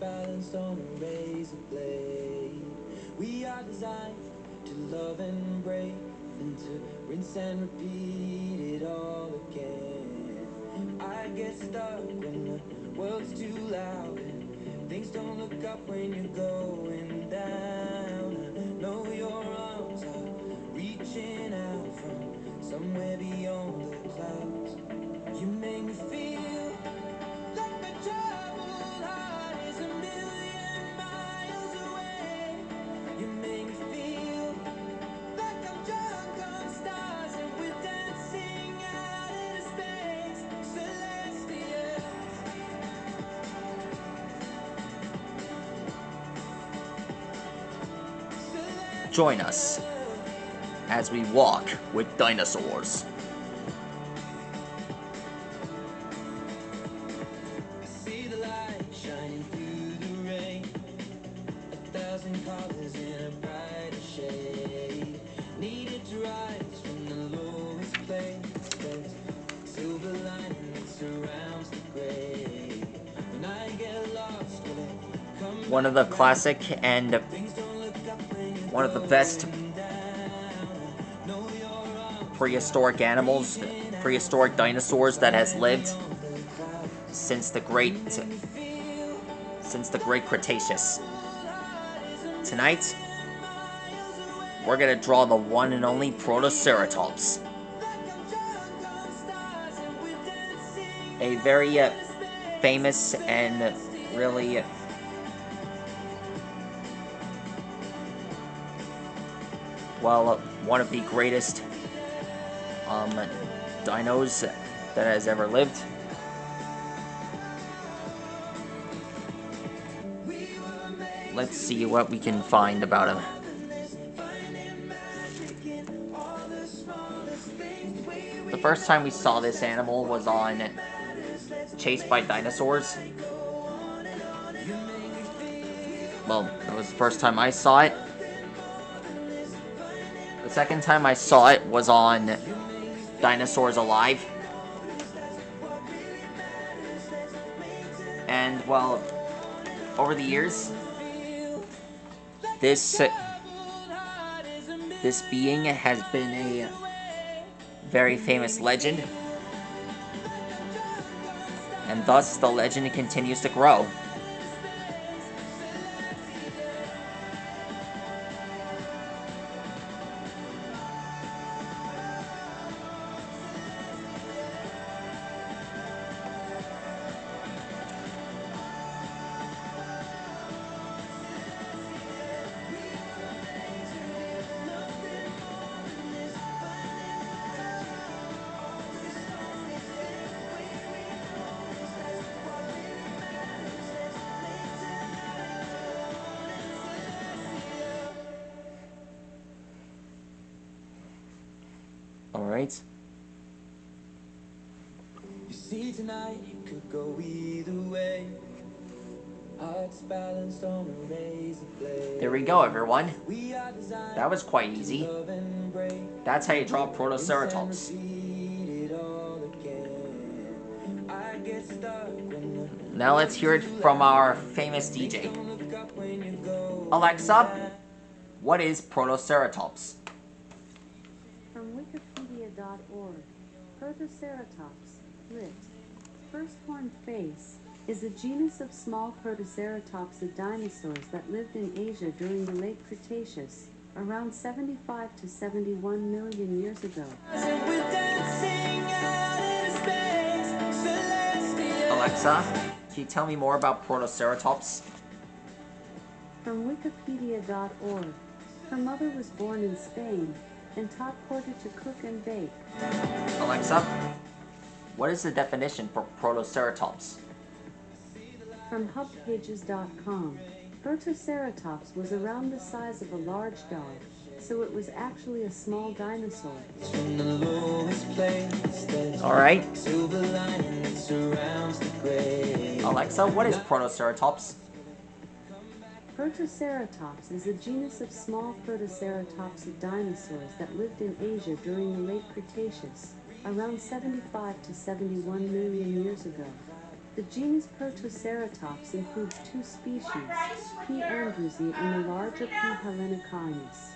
balanced on a razor blade. We are designed to love and break, and to rinse and repeat it all again. I get stuck when the world's too loud and things don't look up when you're going down. I know your arms are reaching out from somewhere beyond the clouds. You make me feel like my troubled heart is a million miles away. You make me feel like I'm drunk on stars and we're dancing out into space, celestial. Join us as we walk with dinosaurs. I see the light shining through the rain, 1,000 colors in a brighter shade. Needed to rise from the lowest place. There's silver lining that surrounds the gray. When I get lost, will it come? One of the classic and one of the best prehistoric animals, prehistoric dinosaurs that has lived since the Great Cretaceous. Tonight, we're gonna draw the one and only Protoceratops. A very famous and really one of the greatest dinos that has ever lived. Let's see what we can find about him. The first time we saw this animal was on Chased by Dinosaurs. Well, that was the first time I saw it. The second time I saw it was on Dinosaurs Alive. And, well, over the years, this being has been a very famous legend, and thus the legend continues to grow. Alright. You see, tonight it could go either way. Hearts balanced on a razor blade. There we go, everyone. That was quite easy. That's how you draw Protoceratops. Now let's hear it from our famous DJ. Alexa, what is Protoceratops? From wikipedia.org, Protoceratops, lit. First horned face, is a genus of small protoceratopsid dinosaurs that lived in Asia during the Late Cretaceous, around 75 to 71 million years ago. Alexa, can you tell me more about Protoceratops? From wikipedia.org, her mother was born in Spain and taught Porter to cook and bake. Alexa, what is the definition for Protoceratops? From hubpages.com, Protoceratops was around the size of a large dog, so it was actually a small dinosaur. Alright. Alexa, what is Protoceratops? Protoceratops is a genus of small protoceratopsid dinosaurs that lived in Asia during the Late Cretaceous, around 75 to 71 million years ago. The genus Protoceratops includes two species, P. andrewsi and the larger P. hellenikorhinus.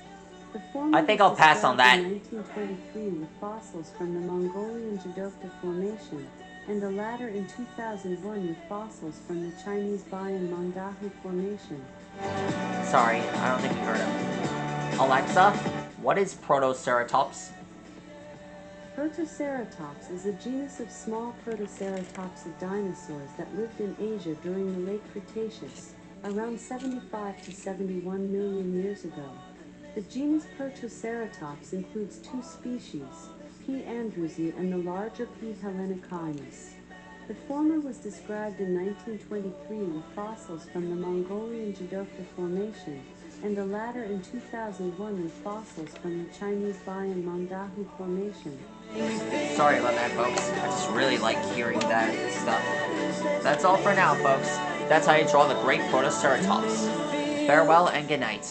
The former I think I'll was pass on that. described in 1923 with fossils from the Mongolian Jadokta Formation, and the latter in 2001 with fossils from the Chinese Bayan Mangdahu Formation. Sorry, I don't think you heard him. Alexa, what is Protoceratops? Protoceratops is a genus of small protoceratopsid dinosaurs that lived in Asia during the Late Cretaceous, around 75 to 71 million years ago. The genus Protoceratops includes two species, P. andrewsi and the larger P. hellenikorhinus. The former was described in 1923 with fossils from the Mongolian Jadokta Formation, and the latter in 2001 with fossils from the Chinese Bayan Mangdahu Formation. Sorry about that, folks. I just really like hearing that stuff. That's all for now, folks. That's how you draw the great Protoceratops. Farewell and good night.